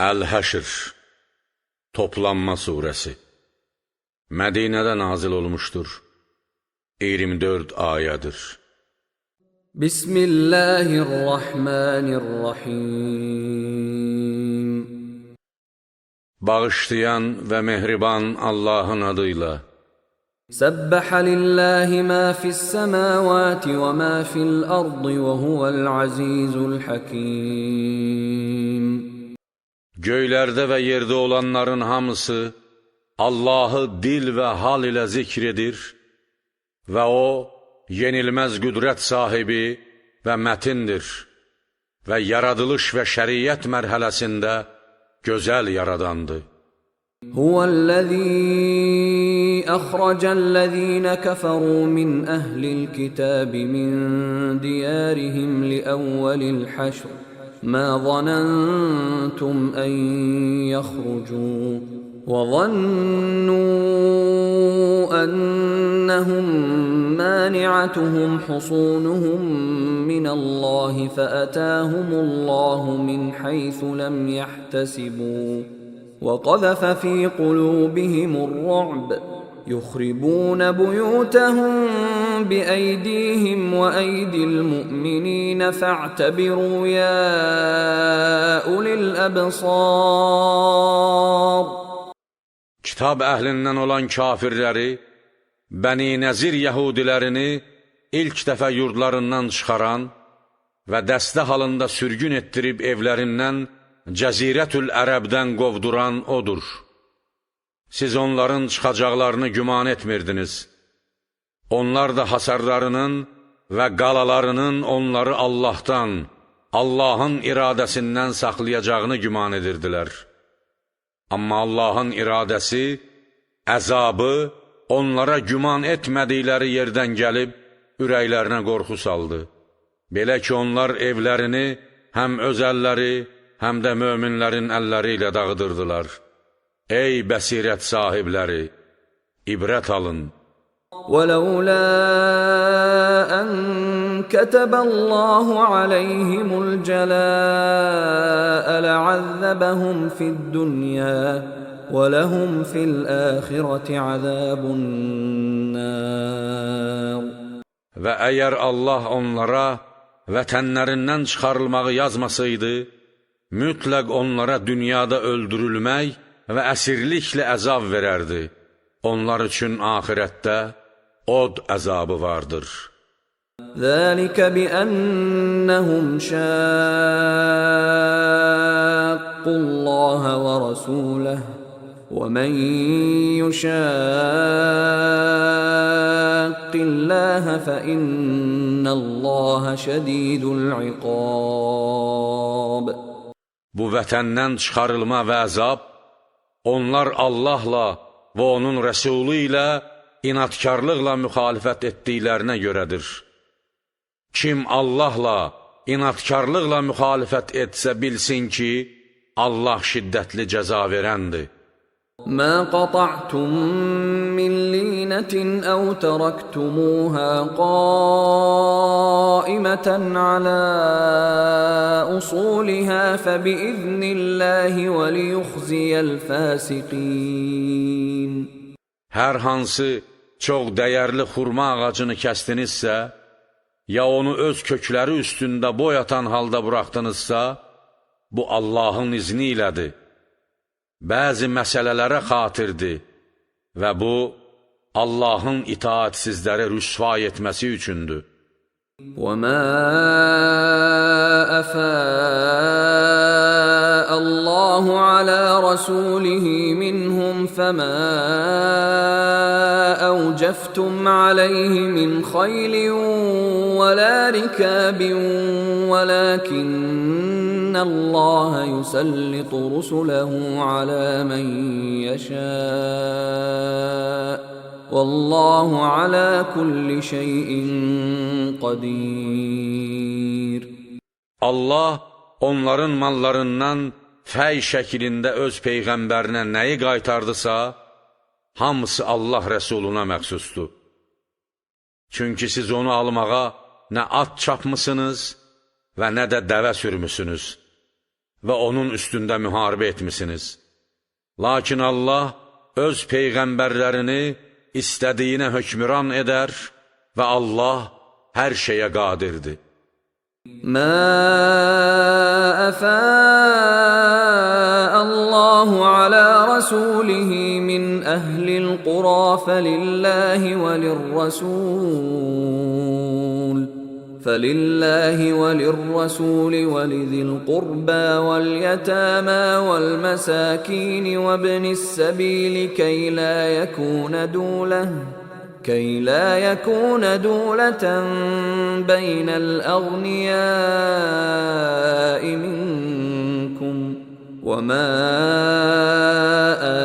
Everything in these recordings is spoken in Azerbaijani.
Əl-Həşr Toplanma Suresi Mədinədə nazil olmuşdur. 24 ayədir. Bismillahirrahmanirrahim. Bağışlayan və mehriban Allahın adıyla. Səbbəhə lillahi ma fis-səmavati və ma fil-ardı və huvəl-azizul hakim. Göylərdə və yerdə olanların hamısı Allahı dil və hal ilə zikr edir və O, yenilməz qüdrət sahibi və mətindir və yaradılış və şəriət mərhələsində gözəl yaradandır. Huvəl-ləzî əxrəcəl-ləzînə kəfərû min əhlil-kitəbi min diyərihim li-əvvəlil-həşr. ما ظننتم أن يخرجوا وظنوا أنهم مانعتهم حصونهم من الله فأتاهم الله من حيث لم يحتسبوا وقذف في قلوبهم الرعب يخربون بيوتهم بأيديهم وأيدي المؤمنين فاعتبروا يا أولي الأبصار. Kitab əhlindən olan kafirləri, Bəni Nəzir yəhudilərini ilk dəfə yurdlarından çıxaran və dəstə halında sürgün etdirib evlərindən Cəzirətül Ərəbdən qovduran odur. Siz onların çıxacaqlarını güman etmirdiniz. Onlar da hasarlarının və qalalarının onları Allahdan, Allahın iradəsindən saxlayacağını güman edirdilər. Amma Allahın iradəsi, əzabı onlara güman etmədikləri yerdən gəlib, ürəklərinə qorxu saldı. Belə ki, onlar evlərini həm öz əlləri, həm də möminlərin əlləri ilə dağıdırdılar. Ey bəsirət sahibləri, ibrət alın. وَلَوْلَا أَنْ كَتَبَ اللَّهُ عَلَيْهِمُ الْجَلَاءَ لَعَذَّبَهُمْ فِي الدُّنْيَا وَلَهُمْ فِي الْآخِرَةِ عَذَابُ النَّارِ. Və əgər Allah onlara vətənlərindən çıxarılmağı yazmasaydı, mütləq onlara dünyada öldürülmək və əsirliklə əzab verərdi. Onlar üçün axirətdə od əzabı vardır. ذَلِكَ بِأَنَّهُمْ شَاقُّوا اللَّهَ وَرَسُولَهُ وَمَنْ يُشَاقِّ اللَّهَ فَإِنَّ اللَّهَ شَدِيدُ الْعِقَابِ. Bu vətəndən çıxarılma və əzab, onlar Allahla və onun rəsulü ilə inatkarlıqla müxalifət etdiklərinə görədir. Kim Allahla inatkarlıqla müxalifət etsə bilsin ki, Allah şiddətli cəza verəndir. مَا قَطَعْتُم مِّن لِّينَةٍ أَوْ تَرَكْتُمُوهَا قَائِمَةً عَلَىٰ أُصُولِهَا فَبِإِذْنِ اللَّهِ وَلِيُخْزِيَ الْفَاسِقِينَ. Hər hansı çox dəyərli xurma ağacını kəstinizsə, ya onu öz kökləri üstündə boy atan halda buraxdınızsa, bu Allahın izni ilədir. Bəzi məsələlərə xatirdir və bu, Allahın itaatsizləri rüsvay etməsi üçündür. وَمَا أَفَاءَ اللَّهُ عَلَى رَسُولِهِ مِنْهُمْ فَمَا أَوْجَفْتُمْ عَلَيْهِ مِنْ خَيْلٍ وَلَا رِكَابٍ وَلَكِنَّ اللَّهَ يُسَلِّطُ رُسُلَهُ عَلَى مَنْ يَشَاءُ وَاللَّهُ عَلَى كُلِّ شَيْءٍ قَدِيرٌ. Allah onların mallarından fəy şəklində öz peyğəmbərinə nəyi qaytardısa, hamısı Allah rəsuluna məxsusdur. Çünki siz onu almağa nə at çapmısınız və nə də dəvə sürmüsünüz. və onun üstündə müharibə etmisiniz. Lakin Allah öz peyğəmbərlərini istədiyinə hökmüran edər və Allah hər şeyə qadirdir. ما أفاء الله على رسوله من أهل القرى فلله وللرسول ولذي القربى واليتامى والمساكين وابن السبيل كي لا يكون دولة بين الأغنياء منكم وما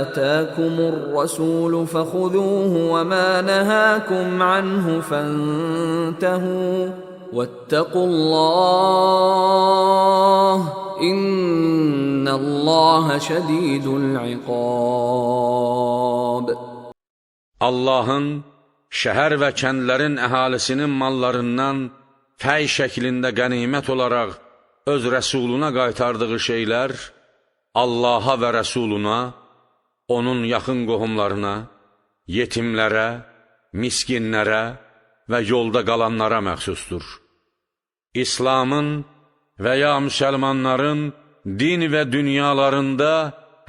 آتاكم الرسول فخذوه وما نهاكم عنه فانتهوا واتقوا الله إن الله شديد العقاب. Allahın şəhər və kəndlərin əhalisinin mallarından fəy şəklində qənimət olaraq öz rəsuluna qaytardığı şeylər Allaha və rəsuluna, onun yaxın qohumlarına, yetimlərə, miskinlərə və yolda qalanlara məxsusdur. İslamın və ya müsəlmanların din və dünyalarında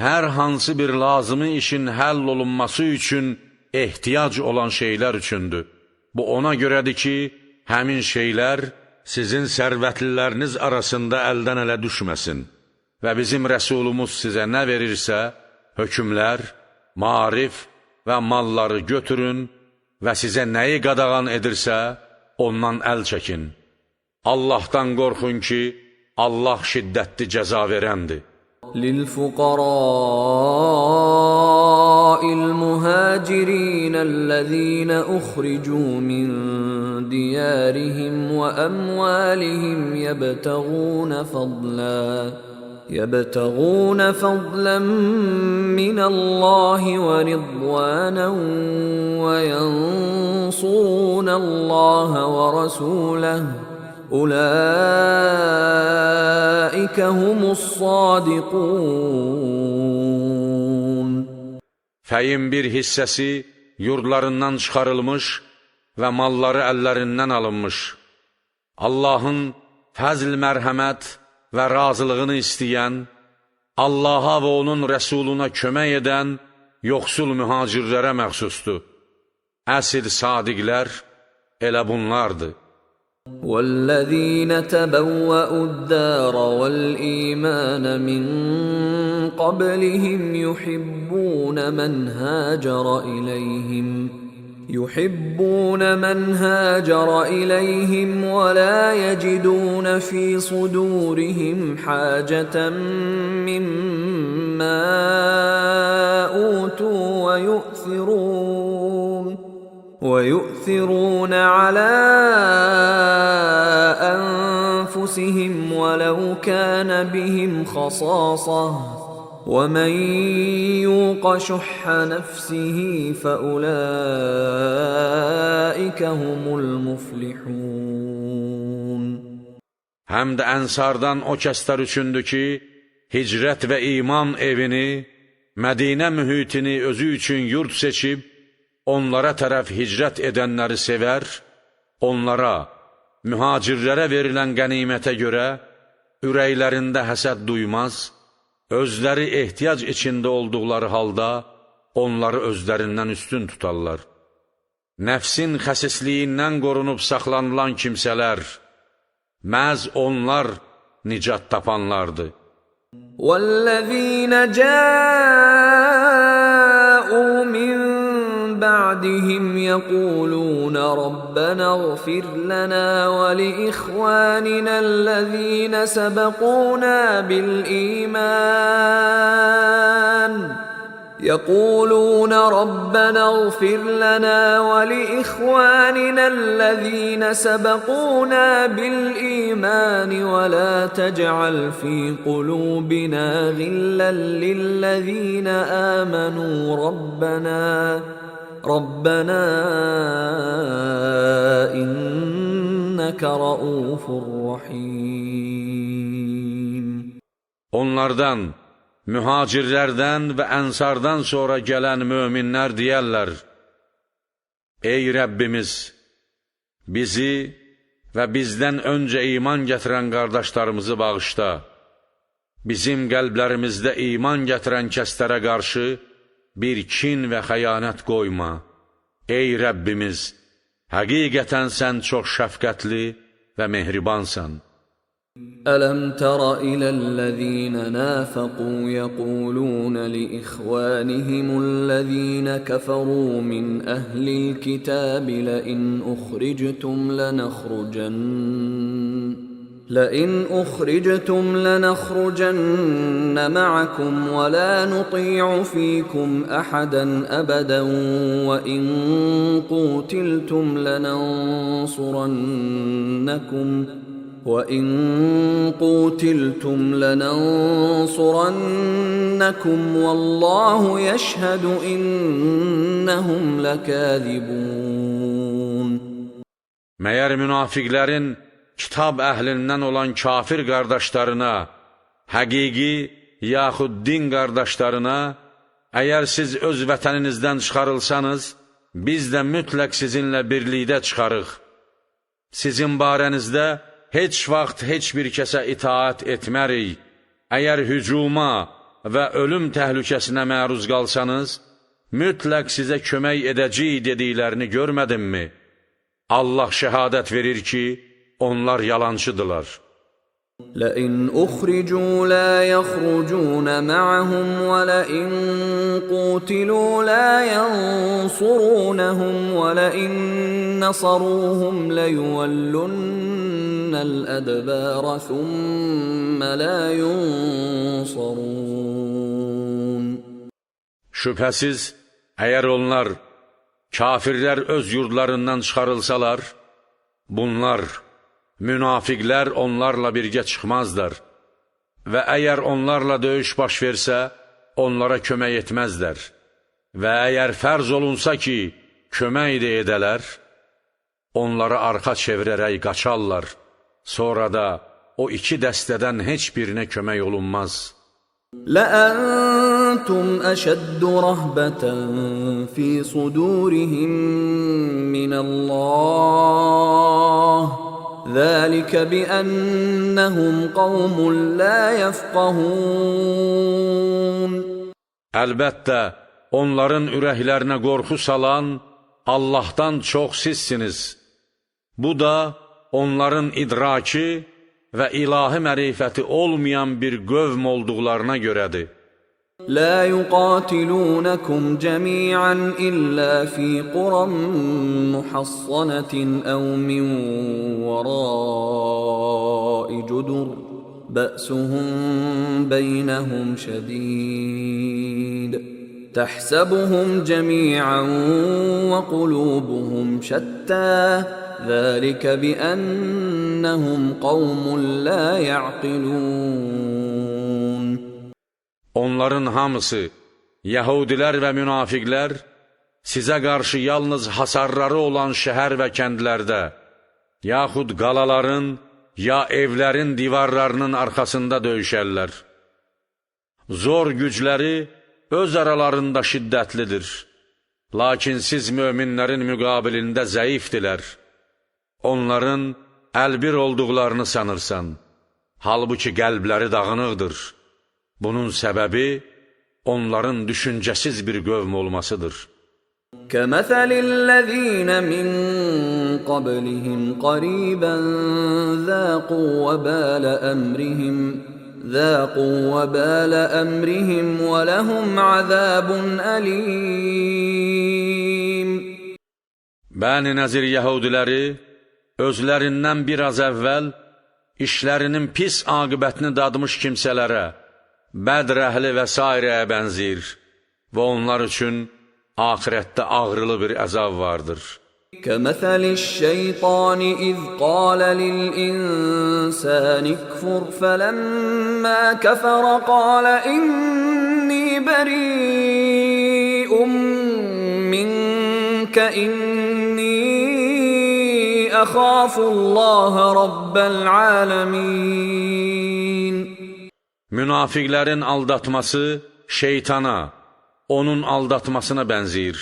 hər hansı bir lazımi işin həll olunması üçün ehtiyac olan şeylər üçündür. Bu ona görədir ki, həmin şeylər sizin sərvətliləriniz arasında əldən ələ düşməsin və bizim rəsulumuz sizə nə verirsə, hökmlər, maarif və malları götürün və sizə nəyi qadağan edirsə, ondan əl çəkin. Allahdan qorxun ki, Allah şiddətli cəza verəndir. للفقراء المهاجرين الذين أخرجوا من ديارهم وأموالهم يبتغون فضلا من الله ورضوانا وينصرون الله ورسوله أولئك هم الصادقون. Fəyin bir hissəsi yurdlarından çıxarılmış və malları əllərindən alınmış, Allahın fəzl mərhəmət və razılığını istəyən, Allaha və onun rəsuluna kömək edən yoxsul mühacirlərə məxsusdur. Əsl sadiqlər elə bunlardır. والذين تبوأوا الدار والإيمان من قبلهم يحبون من هاجر إليهم ولا يجدون في صدورهم حاجة مما أوتوا ويؤثرون على أنفسهم ولو كان بهم خصاصة ومن يوق شح نفسه فأولئك هم المفلحون. Həm də ənsardan o kəslər üçündür ki, hicrət və iman evini, Mədinə mühitini özü üçün yurt seçib, onlara tərəf hicrət edənləri sevər, onlara, mühacirlərə verilən qənimətə görə ürəklərində həsəd duymaz, özləri ehtiyac içində olduqları halda onları özlərindən üstün tutarlar. Nəfsin xəsisliyindən qorunub saxlanılan kimsələr, məhz onlar nicat tapanlardır. وَالَّذِينَ جَاءُوا مِن بَعْدِهِمْ يَقُولُونَ رَبَّنَا اغْفِرْ لَنَا وَلِإِخْوَانِنَا الَّذِينَ سَبَقُونَا بِالْإِيمَانِ وَلَا تَجْعَلْ فِي قُلُوبِنَا غِلًّا لِّلَّذِينَ آمَنُوا رَبَّنَا إِنَّكَ رَءُوفٌ رَّحِيمٌ. Onlardan, mühacirlərdən və ənsardan sonra gələn möminlər deyərlər: Ey Rəbbimiz, bizi və bizdən öncə iman gətirən qardaşlarımızı bağışla. Bizim qəlblərimizdə iman gətirən kəslərə qarşı bir kin və xəyanət qoyma. Ey Rəbbimiz, həqiqətən sən çox şəfqətli və mehribansan. ألم تر إلى الذين نافقوا يقولون لإخوانهم الذين كفروا من أهل الكتاب لئن أخرجتم لنخرجن معكم ولا نطيع فيكم أحدا أبدا وإن قوتلتم لننصرنكم والله يشهد إنهم لكاذبون. Məyər münafiqlərin kitab əhlindən olan kafir qardaşlarına, həqiqi yaxud din qardaşlarına, əgər siz öz vətəninizdən çıxarılsanız, biz də mütləq sizinlə birlikdə çıxarıq. Sizin barənizdə heç vaxt heç bir kəsə itaat etmərik. Əgər hücuma və ölüm təhlükəsinə məruz qalsanız, mütləq sizə kömək edəcəyik dediklərini görmədinmi? Allah şəhadət verir ki, onlar yalancıdırlar. لئن أخرجوا لا يخرجون معهم ولئن قوتلوا لا ينصرونهم ولئن نصروهم ليولن الأدبار ثم لا ينصرون. Şübhəsiz, əgər onlar, kafirlər öz yurdlarından çıxarılsalar, bunlar, münafiqlər onlarla birgə çıxmazlar və əgər onlarla döyüş baş versə, onlara kömək etməzlər və əgər fərz olunsa ki, kömək də edələr, onlara arxa çevirərək qaçarlar, sonra da o iki dəstədən heç birinə kömək olunmaz. لأنتم أشد رهبة في صدورهم من الله ذلك بأنهم قوم لا يفقهون. Əlbəttə, onların ürəklərinə qorxu salan Allahdan çox sizsiniz. Bu da onların idraki və ilahi mərifəti olmayan bir qövm olduqlarına görədir. لا يقاتلونكم جميعا إلا في قرى محصنة أو من وراء جدر بأسهم بينهم شديد تحسبهم جميعا وقلوبهم شتى ذلك بأنهم قوم لا يعقلون. Onların hamısı, Yəhudilər və münafiqlər, sizə qarşı yalnız hasarları olan şəhər və kəndlərdə, yaxud qalaların, ya evlərin divarlarının arxasında döyüşərlər. Zor gücləri öz aralarında şiddətlidir, lakin siz möminlərin müqabilində zəifdilər. Onların əlbir olduqlarını sanırsan, halbuki qəlbləri dağınıqdır. Bunun səbəbi onların düşüncəsiz bir qövm olmasıdır. كَمَثَلِ الَّذِينَ مِنْ قَبْلِهِمْ قَرِيبًا ذَاقُوا وَبَالَ أَمْرِهِمْ وَلَهُمْ عَذَابٌ أَلِيمٌ. Bəni Nəzir Yəhudiləri özlərindən biraz əvvəl işlərinin pis aqibətini dadmış kimsələrə, Bədr əhli və sairəyə bənzir və onlar üçün axirətdə ağrılı bir əzab vardır. كَمَثَلِ الشَّيْطَانِ إِذْ قَالَ لِلْإِنسَانِ اكْفُرْ فَلَمَّا كَفَرَ قَالَ إِنِّي بَرِيءٌ مِّنكَ إِنِّي أَخَافُ اللَّهَ رَبَّ الْعَالَمِينَ. Münafiqlərin aldatması şeytana, onun aldatmasına bənzəyir.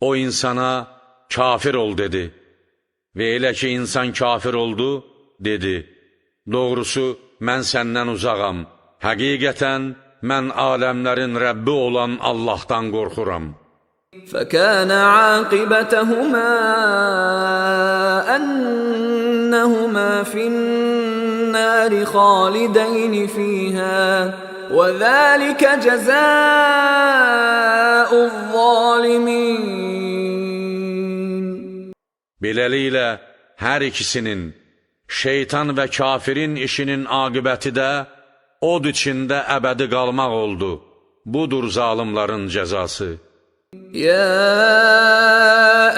O insana kafir ol dedi. Və elə ki insan kafir oldu, dedi, doğrusu mən səndən uzağam, həqiqətən mən aləmlərin Rəbbi olan Allahdan qorxuram. فكان عاقبتهما أنهما في النار خالدين فيها وذلك جزاء الظالمين. Beləliklə, hər ikisinin, şeytan və kafirin işinin aqibəti də od içində əbədi qalmaq oldu. Budur zalimların cəzası. يا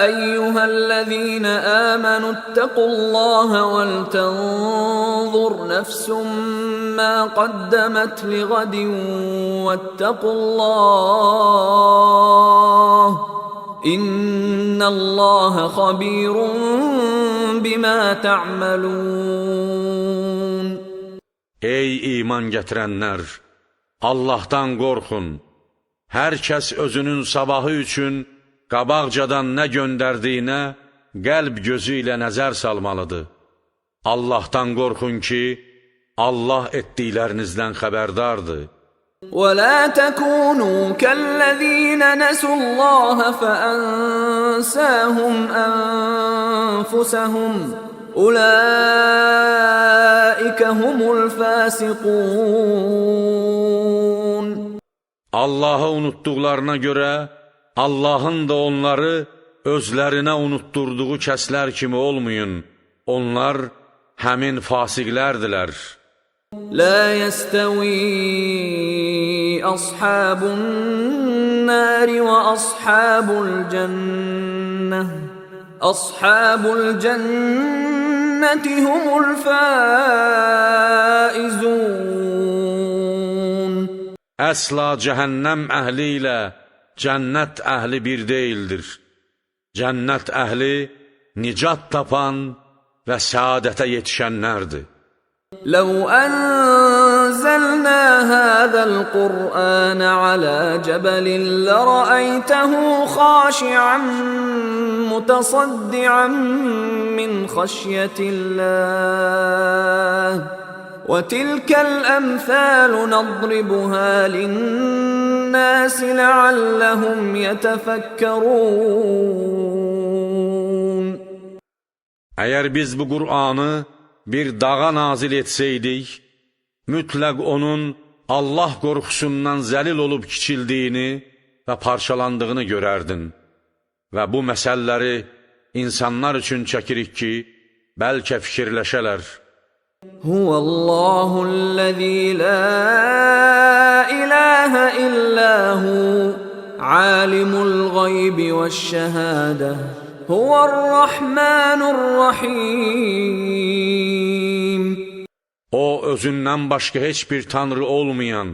أيها الذين آمنوا اتقوا الله ولتنظر نفس ما قدمت لغد واتقوا الله إن الله خبير بما تعملون. Ey iman gətirənlər! Allahdan qorxun! Hər kəs özünün sabahı üçün qabaqcadan nə göndərdiyinə qəlb gözü ilə nəzər salmalıdır. Allahdan qorxun ki, Allah etdiklərinizdən xəbərdardır. وَلَا تَكُونُوا كَالَّذِينَ نَسُوا اللَّهَ فَأَنسَاهُمْ أَنفُسَهُمْ أُولَئِكَ هُمُ الْفَاسِقُونَ. Allahı unutduqlarına görə, Allahın da onları özlərinə unutturduğu kəslər kimi olmayın. Onlar həmin fasiqlərdilər. لا يستوي أصحاب النار وأصحاب الجنة أصحاب الجنة هم الفائزون. Əsla cəhənnəm əhli ilə cənnət əhli bir deyildir. Cənnət əhli nicat tapan və səadətə yetişənlərdir. لو أنزلنا هذا القرآن على جبل لرأيته خاشعا متصدعا من خشية الله وتلك الأمثال نضربها للناس لعلهم يتفكرون. Əgər biz bu Qur'anı bir dağa nazil etsəydik, mütləq onun Allah qorxusundan zəlil olub kiçildiyini və parçalandığını görərdin. Və bu məsələləri insanlar üçün çəkirik ki, bəlkə fikirləşələr. Huvallahul-ləzî lā iləhə illəhu, alimul qaybi vəş-şəhədə. Huvər-Rahmanur-Rahim. O, özündən başqa heç bir tanrı olmayan,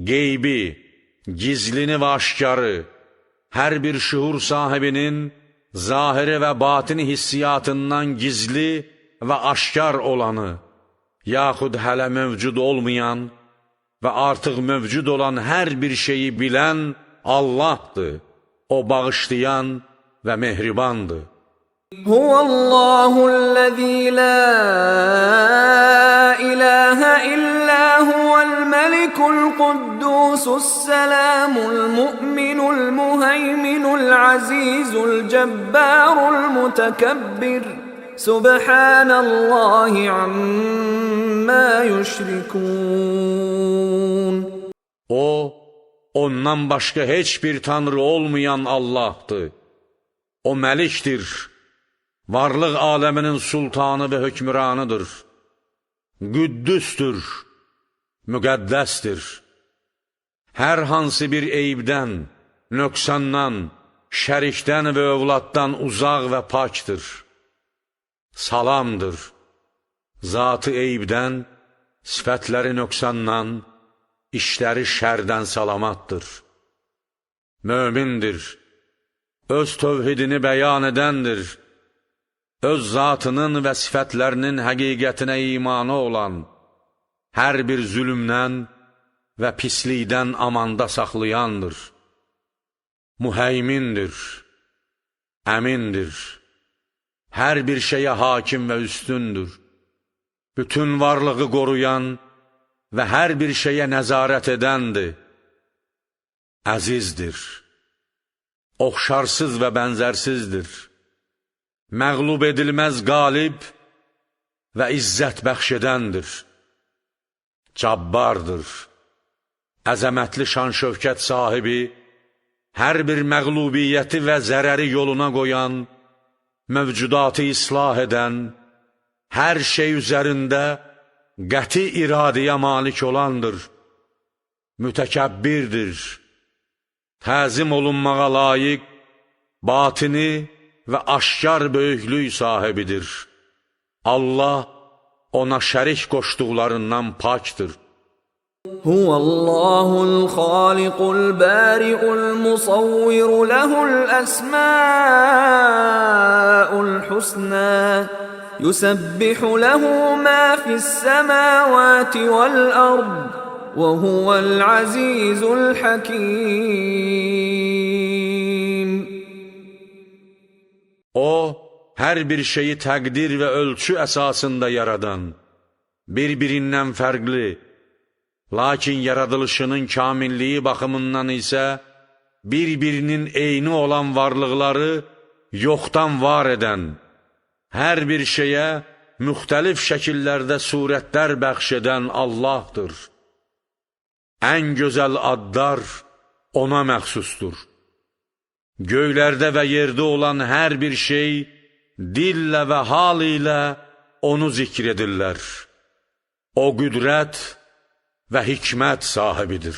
qeybi, gizlini və aşkarı, hər bir şuur sahibinin zahiri və batini hissiyatından gizli və aşkar olanı, yaxud hələ mövcud olmayan və artıq mövcud olan hər bir şeyi bilən Allahdır. O bağışlayan və mehribandır. Huvallahul-ləzî lā iləhə illā huvəl-məlikul-quddûsus-səlâmul-mu'minul-əzîzul-cəbbārul-mutekəbbir. Subhanəllâhi ammâ yüşrikûn. O, ondan başqa heç bir tanrı olmayan Allahdır. O məlikdir, varlıq aləminin sultanı və hökmüranıdır. Qüddüstür, müqəddəsdir. Hər hansı bir eybdən, nöqsandan, şərikdən və övladdan uzaq və pakdır. Salamdır, zatı eybdən, sifətləri nöqsandan, işləri şərdən salamatdır. Mömindir, öz tövhidini bəyan edəndir, öz zatının və sifətlərinin həqiqətinə imanı olan, hər bir zülmdən və pislikdən amanda saxlayandır. Müheymindir, əmindir, hər bir şeyə hakim və üstündür. Bütün varlığı qoruyan və hər bir şeyə nəzarət edəndir. Əzizdir, oxşarsız və bənzərsizdir. Məğlub edilməz qalib və izzət bəxş edəndir. Cabbardır, əzəmətli şan-şövkət sahibi, hər bir məğlubiyyəti və zərəri yoluna qoyan, mövcudatı islah edən, hər şey üzərində qəti iradəyə malik olandır. Mütəkəbbirdir, təzim olunmağa layiq, batini və aşkar böyüklük sahibidir. Allah ona şərik qoşduqlarından pakdır. Huvallahul xaliqul bari'ul musawwir lehul esma'ul husna yusabbihu lehu ma fis semawati vel ard ve huvel azizul hakim. O, hər bir şeyi təqdir və ölçü əsasında yaradan, bir-birindən fərqli, lakin yaradılışının kamilliyi baxımından isə bir-birinin eyni olan varlıqları yoxdan var edən, hər bir şeyə müxtəlif şəkillərdə surətlər bəxş edən Allahdır. Ən gözəl adlar ona məxsusdur. Göylərdə və yerdə olan hər bir şey dillə və hal ilə onu zikr edirlər. O qüdrət və hikmət sahibidir.